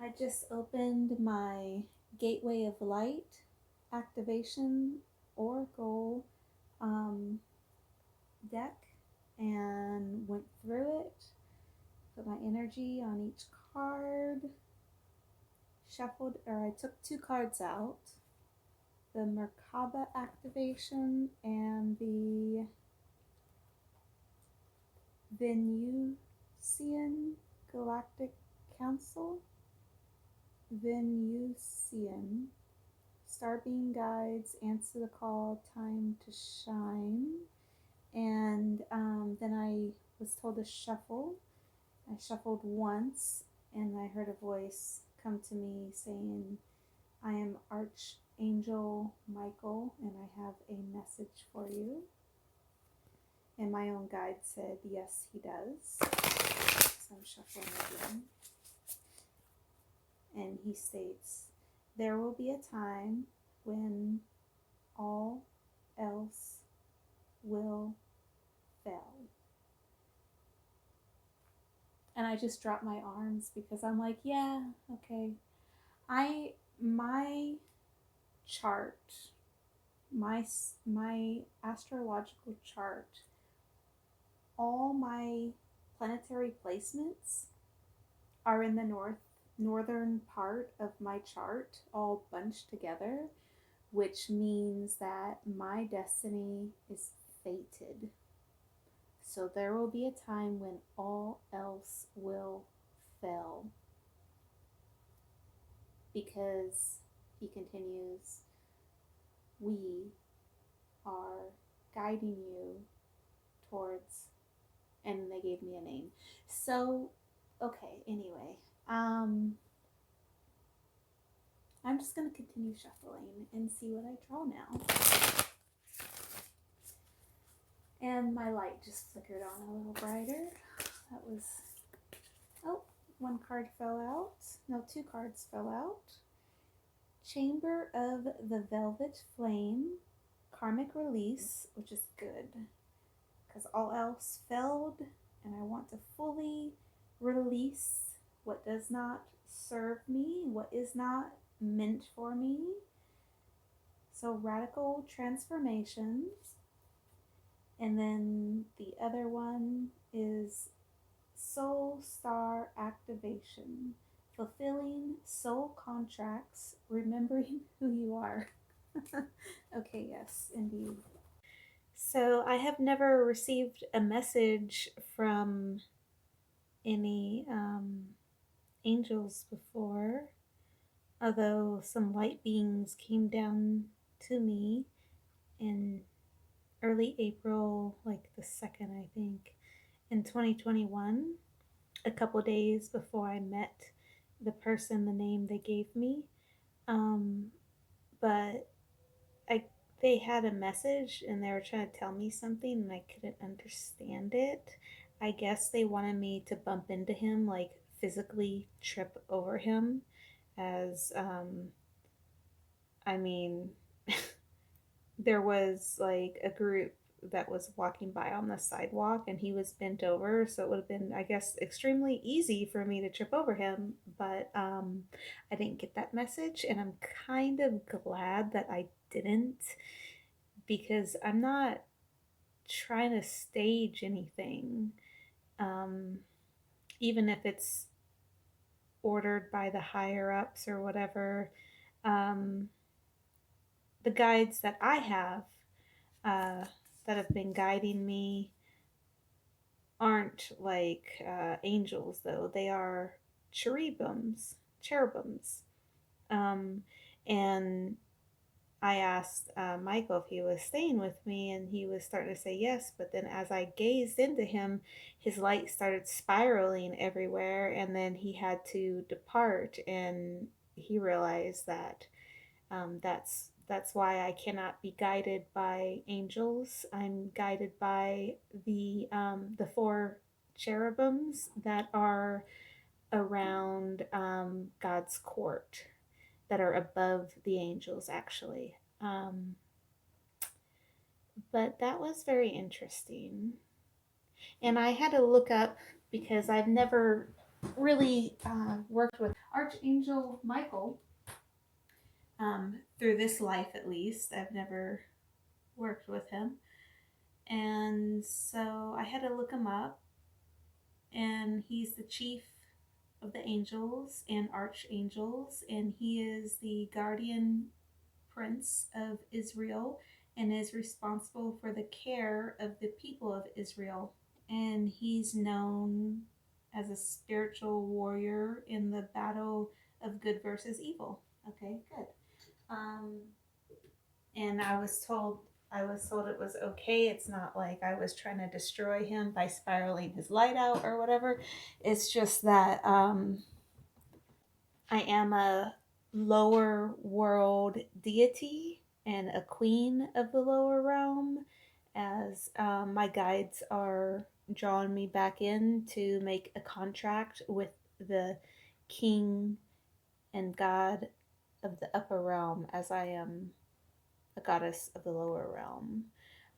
I just opened my Gateway of Light activation oracle um, deck and went through it, put my energy on each card, shuffled, or I took two cards out, the Merkaba activation and the Venusian Galactic Council. Venusian. Starbeam guides, answer the call, time to shine. And then I was told to shuffle. I shuffled once and I heard a voice come to me saying, I am Archangel Michael and I have a message for you. And my own guide said, yes, he does. So I'm shuffling again. And he states, there will be a time when all else will fail. And I just dropped my arms because I'm like, yeah, okay. My chart, my astrological chart, all my planetary placements are in the northern part of my chart, all bunched together, which means that my destiny is fated. So there will be a time when all else will fail. Because he continues, we are guiding you towards, and they gave me a name. So, okay, anyway, I'm just going to continue shuffling and see what I draw now. And my light just flickered on a little brighter. That was, oh, one card fell out. No, two cards fell out. Chamber of the Velvet Flame, Karmic Release, which is good because all else failed, and I want to fully release what does not serve me, what is not meant for me. So radical transformations. And then the other one is Soul Star Activation, fulfilling soul contracts, remembering who you are. Okay, yes, indeed. So I have never received a message from any angels before, although some light beings came down to me in early April, like the 2nd, I think, in 2021, a couple days before I met the person, the name they gave me. But I they had a message and they were trying to tell me something and I couldn't understand it. I guess they wanted me to bump into him, like physically trip over him, as I mean, there was like a group that was walking by on the sidewalk and he was bent over, so it would have been, I guess, extremely easy for me to trip over him, but I didn't get that message and I'm kind of glad that I didn't, because I'm not trying to stage anything, um, even if it's ordered by the higher ups or whatever. um, the guides that I have, uh, that have been guiding me, aren't like angels, though. They are cherubims. Um, and I asked Michael if he was staying with me, and he was starting to say yes. But then, as I gazed into him, his light started spiraling everywhere, and then he had to depart. And he realized that that's why I cannot be guided by angels. I'm guided by the four cherubims that are around God's court, that are above the angels, actually. But that was very interesting. And I had to look up because I've never really worked with Archangel Michael through this life at least. I've never worked with him. And so I had to look him up, and he's the chief of the angels and archangels, and he is the guardian prince of Israel and is responsible for the care of the people of Israel. And he's known as a spiritual warrior in the battle of good versus evil. Okay, good. Um, and I was told it was okay. It's not like I was trying to destroy him by spiraling his light out or whatever. It's just that I am a lower world deity and a queen of the lower realm, as my guides are drawing me back in to make a contract with the king and god of the upper realm, as I am a goddess of the lower realm.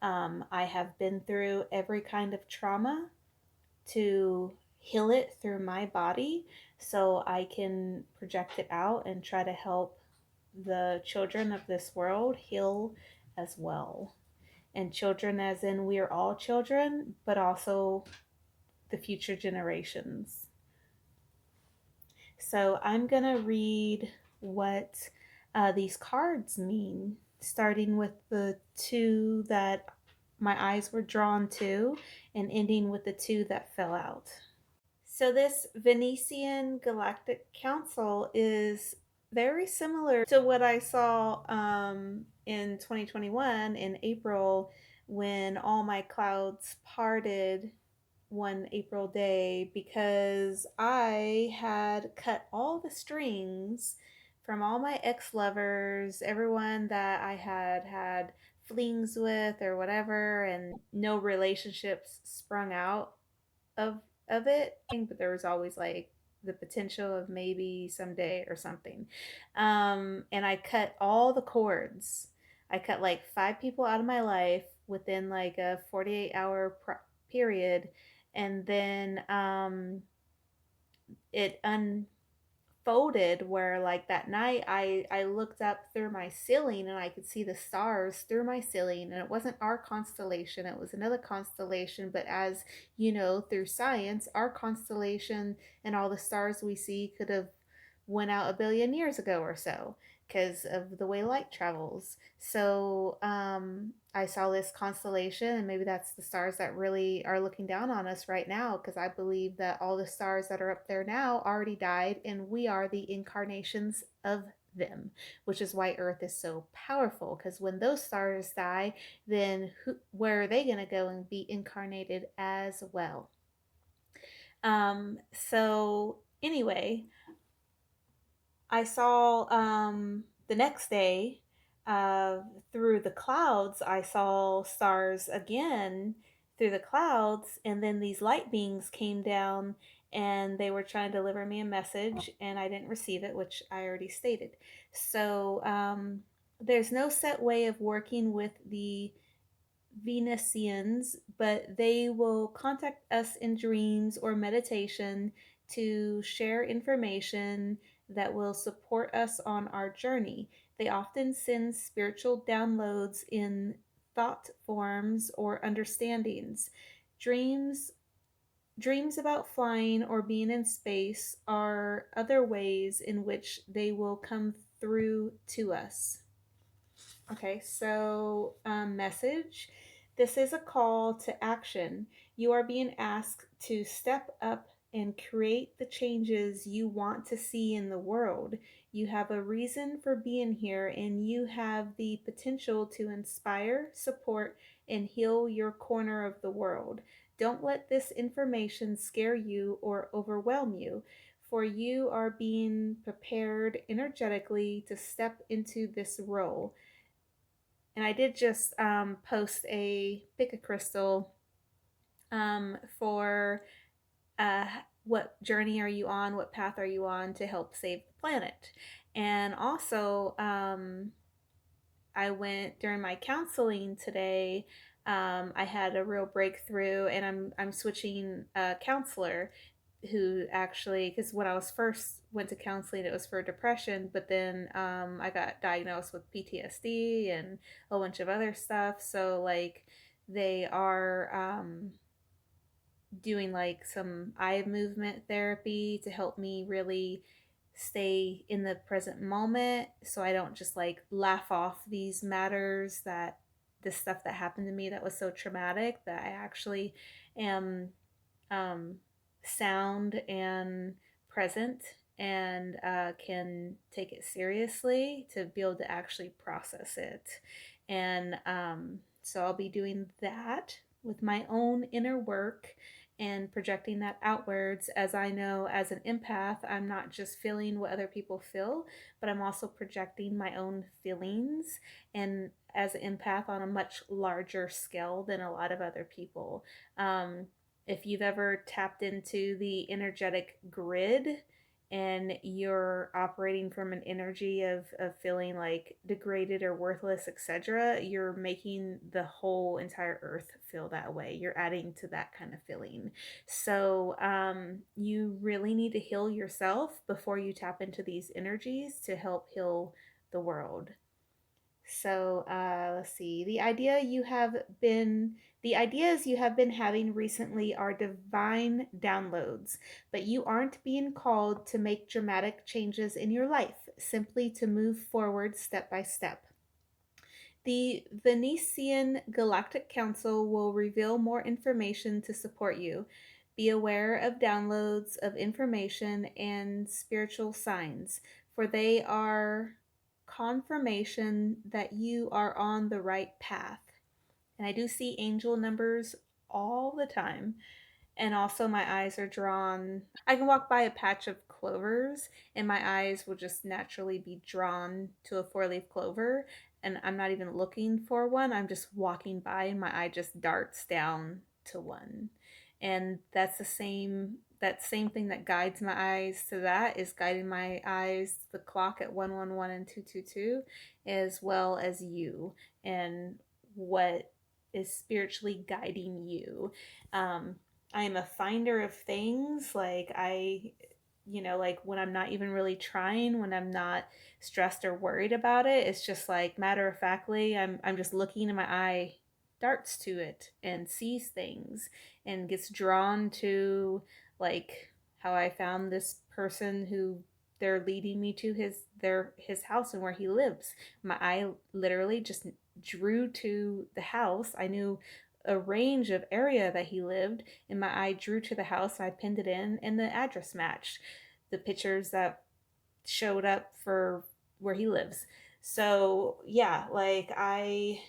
I have been through every kind of trauma to heal it through my body so I can project it out and try to help the children of this world heal as well. And children, as in we are all children, but also the future generations. So I'm going to read what these cards mean, starting with the two that my eyes were drawn to and ending with the two that fell out. So, this Venetian Galactic Council is very similar to what I saw in 2021 in April when all my clouds parted one April day, because I had cut all the strings from all my ex lovers, everyone that I had had flings with or whatever, and no relationships sprung out of it, but there was always like the potential of maybe someday or something. And I cut all the cords. I cut like 5 people out of my life within like a 48-hour period, and then it unfolded where like that night I looked up through my ceiling and I could see the stars through my ceiling, and it wasn't our constellation, it was another constellation. But as you know, through science, our constellation and all the stars we see could have went out a billion years ago or so because of the way light travels. So I saw this constellation, and maybe that's the stars that really are looking down on us right now, because I believe that all the stars that are up there now already died, and we are the incarnations of them, which is why Earth is so powerful. Because when those stars die, then where are they going to go and be incarnated as well? So anyway, I saw the next day uh, through the clouds, I saw stars again through the clouds, and then these light beings came down and they were trying to deliver me a message, and I didn't receive it, which I already stated. So there's no set way of working with the Venusians, but they will contact us in dreams or meditation to share information that will support us on our journey. They often send spiritual downloads in thought forms or understandings. Dreams Dreams about flying or being in space are other ways in which they will come through to us. Okay, so message. This is a call to action. You are being asked to step up and create the changes you want to see in the world. You have a reason for being here, and you have the potential to inspire, support, and heal your corner of the world. Don't let this information scare you or overwhelm you, for you are being prepared energetically to step into this role. And I did just post a pick a crystal for uh, what journey are you on, what path are you on to help save the planet. And also, I went during my counseling today. I had a real breakthrough, and I'm switching counselor. who actually, because when I was first went to counseling, it was for depression, but then I got diagnosed with PTSD and a bunch of other stuff. So like they are doing like some eye movement therapy to help me really stay in the present moment so I don't just like laugh off these matters, that this stuff that happened to me that was so traumatic, that I actually am um, sound and present and can take it seriously to be able to actually process it. And so I'll be doing that with my own inner work and projecting that outwards, as I know as an empath, I'm not just feeling what other people feel, but I'm also projecting my own feelings, and as an empath on a much larger scale than a lot of other people. If you've ever tapped into the energetic grid and you're operating from an energy of feeling like degraded or worthless, etc., you're making the whole entire earth feel that way. You're adding to that kind of feeling. So you really need to heal yourself before you tap into these energies to help heal the world. So let's see. The ideas you have been having recently are divine downloads, but you aren't being called to make dramatic changes in your life, simply to move forward step by step. The Venetian Galactic Council will reveal more information to support you. Be aware of downloads of information and spiritual signs, for they are confirmation that you are on the right path. And I do see angel numbers all the time. And also, my eyes are drawn. I can walk by a patch of clovers, and my eyes will just naturally be drawn to a four-leaf clover. And I'm not even looking for one, I'm just walking by, and my eye just darts down to one. And that's that same thing that guides my eyes to that is guiding my eyes to the clock at 111 and 222, as well as you and what is spiritually guiding you. Um, I am a finder of things. Like like when I'm not even really trying, when I'm not stressed or worried about it, it's just like matter of factly, I'm just looking and my eye darts to it and sees things and gets drawn to, like how I found this person who they're leading me to his house and where he lives. My eye literally just drew to the house. I knew a range of area that he lived, and my eye drew to the house. I pinned it in, and the address matched the pictures that showed up for where he lives. So yeah, like I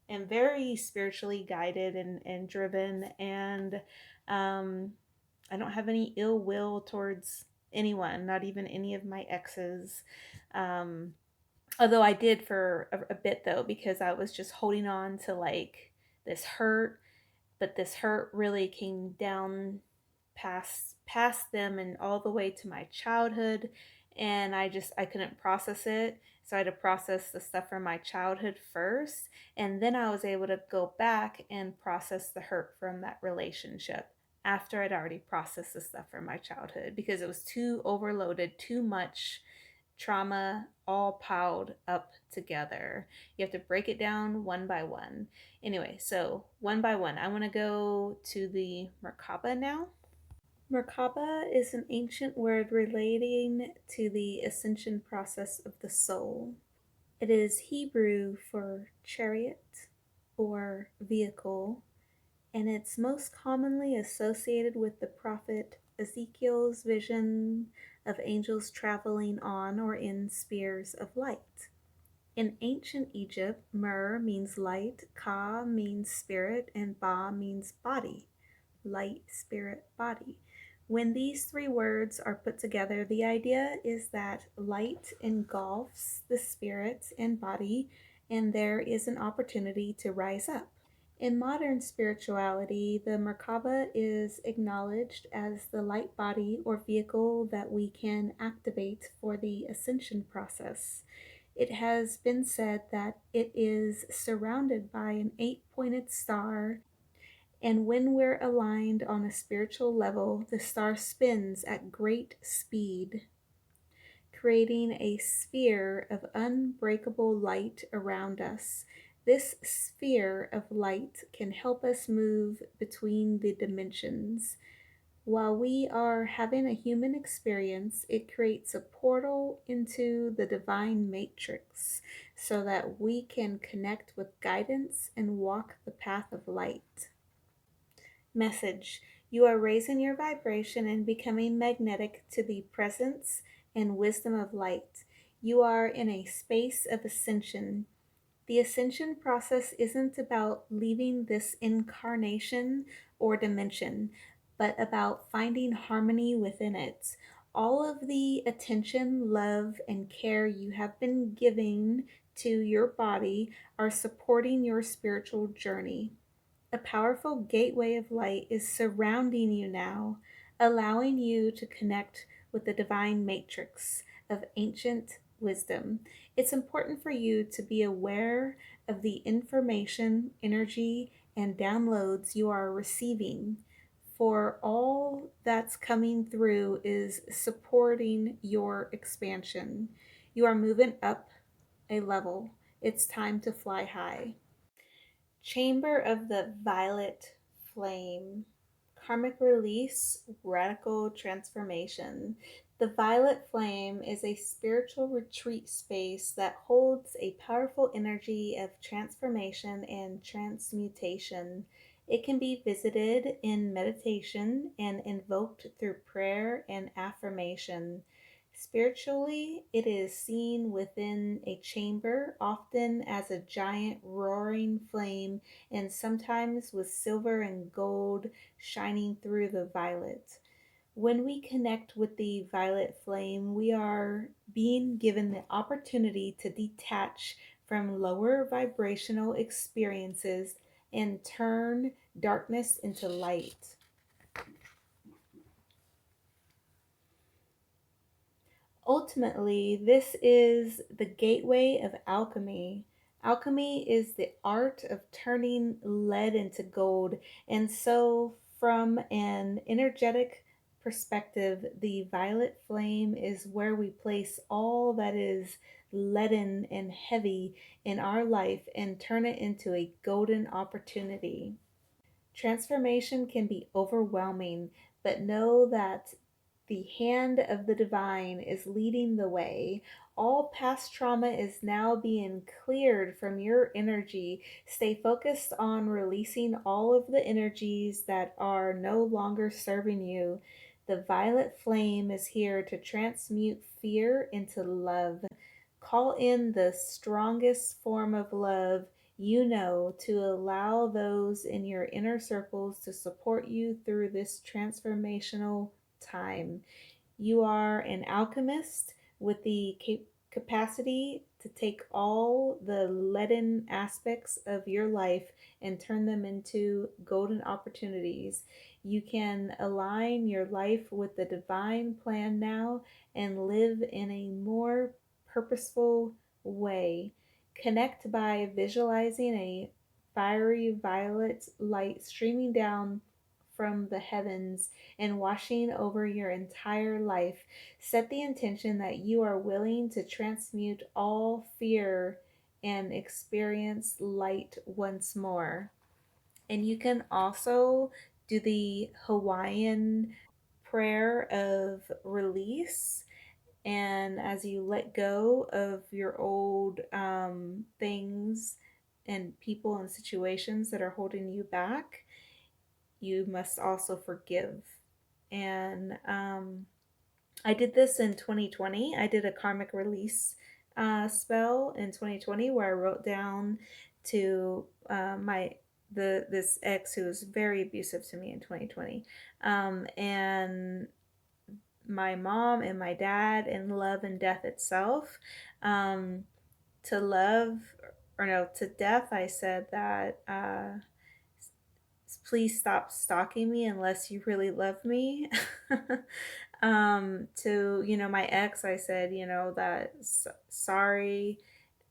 am very spiritually guided and driven, and I don't have any ill will towards anyone, not even any of my exes. Um, Although I did for a bit though, because I was just holding on to like this hurt, but this hurt really came down past them and all the way to my childhood, and I couldn't process it. So I had to process the stuff from my childhood first, and then I was able to go back and process the hurt from that relationship after I'd already processed the stuff from my childhood, because it was too overloaded, too much trauma all piled up together. You have to break it down one by one. Anyway, so one by one, I want to go to the Merkaba now. Merkaba is an ancient word relating to the ascension process of the soul. It is Hebrew for chariot or vehicle, and it's most commonly associated with the prophet Ezekiel's vision of angels traveling on or in spears of light. In ancient Egypt, Mer means light, Ka means spirit, and Ba means body. Light, spirit, body. When these three words are put together, the idea is that light engulfs the spirit and body, and there is an opportunity to rise up. In modern spirituality, the Merkaba is acknowledged as the light body or vehicle that we can activate for the ascension process. It has been said that it is surrounded by an 8-pointed star And when we're aligned on a spiritual level, the star spins at great speed, creating a sphere of unbreakable light around us. This sphere of light can help us move between the dimensions. While we are having a human experience, it creates a portal into the divine matrix so that we can connect with guidance and walk the path of light. Message: you are raising your vibration and becoming magnetic to the presence and wisdom of light. You are in a space of ascension. The ascension process isn't about leaving this incarnation or dimension, but about finding harmony within it. All of the attention, love, and care you have been giving to your body are supporting your spiritual journey. A powerful gateway of light is surrounding you now, allowing you to connect with the divine matrix of ancient wisdom. It's important for you to be aware of the information, energy, and downloads you are receiving, for all that's coming through is supporting your expansion. You are moving up a level. It's time to fly high. Chamber of the Violet Flame. Karmic release, radical transformation. The Violet Flame is a spiritual retreat space that holds a powerful energy of transformation and transmutation. It can be visited in meditation and invoked through prayer and affirmation. Spiritually, it is seen within a chamber, often as a giant roaring flame, and sometimes with silver and gold shining through the violet. When we connect with the violet flame, we are being given the opportunity to detach from lower vibrational experiences and turn darkness into light. Ultimately, this is the gateway of alchemy. Alchemy is the art of turning lead into gold. And so, from an energetic perspective, the violet flame is where we place all that is leaden and heavy in our life and turn it into a golden opportunity. Transformation can be overwhelming, but know that the hand of the divine is leading the way. All past trauma is now being cleared from your energy. Stay focused on releasing all of the energies that are no longer serving you. The violet flame is here to transmute fear into love. Call in the strongest form of love you know to allow those in your inner circles to support you through this transformational time. You are an alchemist with the capacity to take all the leaden aspects of your life and turn them into golden opportunities. You can align your life with the divine plan now and live in a more purposeful way. Connect by visualizing a fiery violet light streaming down from the heavens and washing over your entire life. Set the intention that you are willing to transmute all fear and experience light once more. And you can also do the Hawaiian prayer of release. And as you let go of your old things and people and situations that are holding you back, you must also forgive. And I did this in 2020. I did a karmic release spell in 2020 where I wrote down to my this ex who was very abusive to me in 2020, and my mom and my dad and love and death itself. Um, to love, or no, to death, I said that. Please stop stalking me unless you really love me. To my ex, I said that sorry,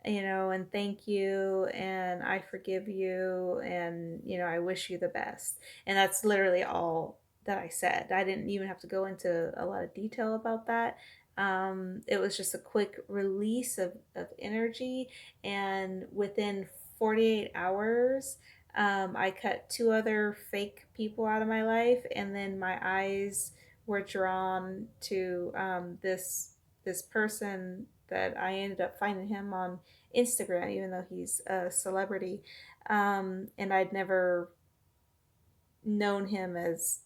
and thank you, and I forgive you, and, I wish you the best. And that's literally all that I said. I didn't even have to go into a lot of detail about that. It was just a quick release of energy, and within 48 hours, I cut two other fake people out of my life, and then my eyes were drawn to this person that I ended up finding him on Instagram, even though he's a celebrity. And I'd never known him as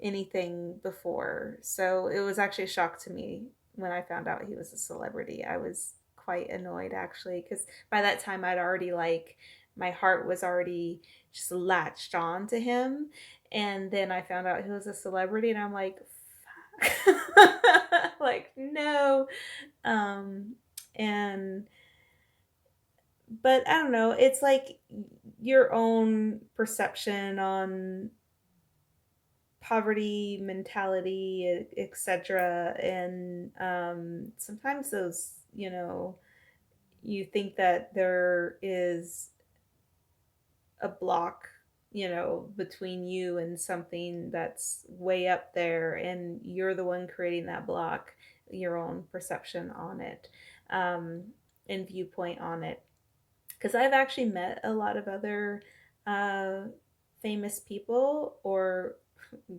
anything before. So it was actually a shock to me when I found out he was a celebrity. I was quite annoyed actually, because by that time I'd already my heart was already just latched on to him. And then I found out he was a celebrity, and I'm like, fuck. Like, no. Um, and but I don't know. It's like your own perception on poverty mentality, etc. And sometimes those, you think that there is a block, between you and something that's way up there, and you're the one creating that block, your own perception on it, um, and viewpoint on it. Because I've actually met a lot of other uh, famous people, or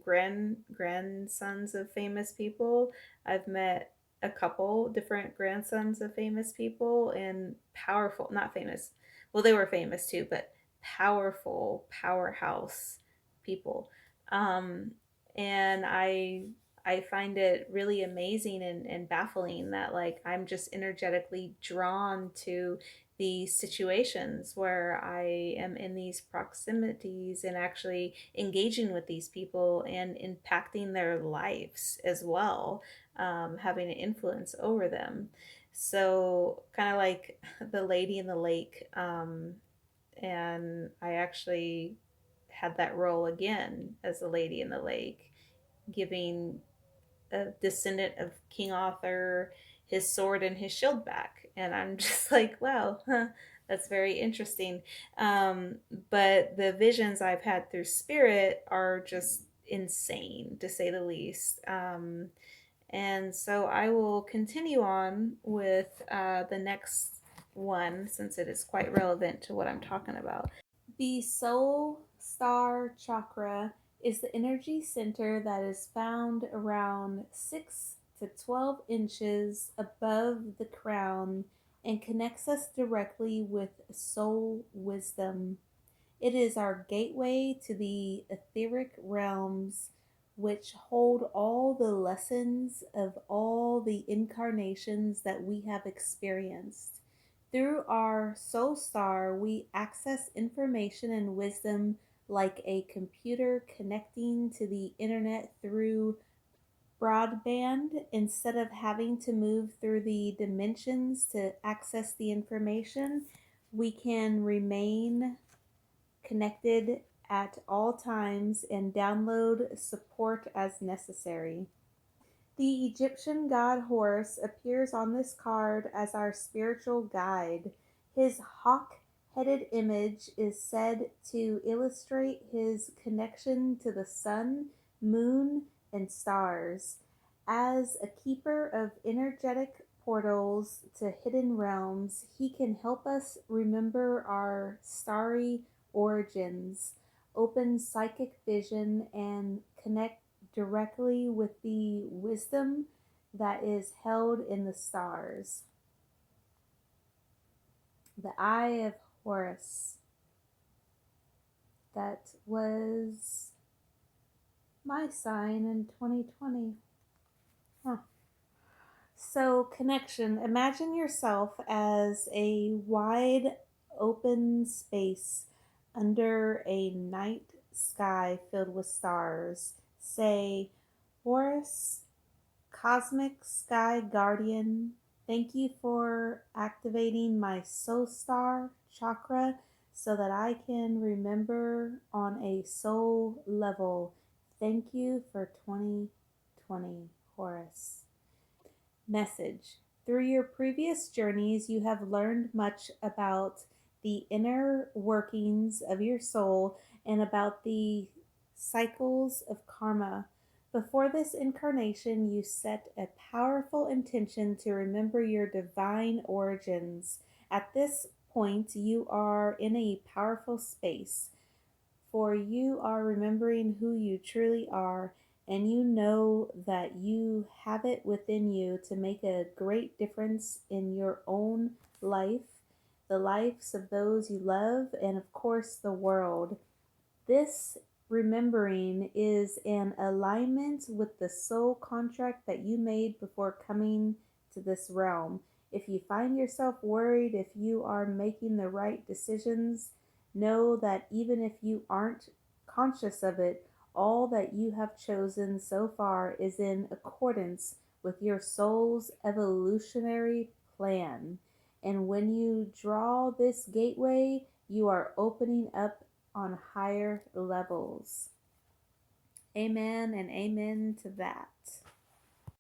grandsons of famous people. I've met a couple different grandsons of famous people, and powerful, not famous. Well, they were famous too, but powerful powerhouse people. Um, and I find it really amazing and baffling that, like, I'm just energetically drawn to these situations where I am in these proximities and actually engaging with these people and impacting their lives as well, having an influence over them. So, kind of like the lady in the lake, and I actually had that role again as the lady in the lake, giving a descendant of King Arthur his sword and his shield back. And I'm just like, wow, huh, that's very interesting. Um, but the visions I've had through spirit are just insane, to say the least. And so I will continue on with the next one, since it is quite relevant to what I'm talking about. The soul star chakra is the energy center that is found around 6 to 12 inches above the crown and connects us directly with soul wisdom. It is our gateway to the etheric realms, which hold all the lessons of all the incarnations that we have experienced. Through our soul star, we access information and wisdom like a computer connecting to the internet through broadband. Instead of having to move through the dimensions to access the information, we can remain connected at all times and download support as necessary. The Egyptian god Horus appears on this card as our spiritual guide. His hawk headed image is said to illustrate his connection to the sun, moon, and stars. As a keeper of energetic portals to hidden realms, he can help us remember our starry origins, open psychic vision, and connect directly with the wisdom that is held in the stars. The Eye of Horus. That was my sign in 2020. Huh. So, connection. Imagine yourself as a wide open space under a night sky filled with stars. Say, Horus, Cosmic Sky Guardian, thank you for activating my soul star chakra so that I can remember on a soul level. Thank you for 2020, Horus. Message. Through your previous journeys, you have learned much about the inner workings of your soul and about the cycles of karma. Before this incarnation, you set a powerful intention to remember your divine origins. At this point, you are in a powerful space, for you are remembering who you truly are, and you know that you have it within you to make a great difference in your own life, the lives of those you love, and of course, the world. This remembering is an alignment with the soul contract that you made before coming to this realm. If you find yourself worried if you are making the right decisions, know that even if you aren't conscious of it, all that you have chosen so far is in accordance with your soul's evolutionary plan. And when you draw this gateway, you are opening up on higher levels. Amen and amen to that.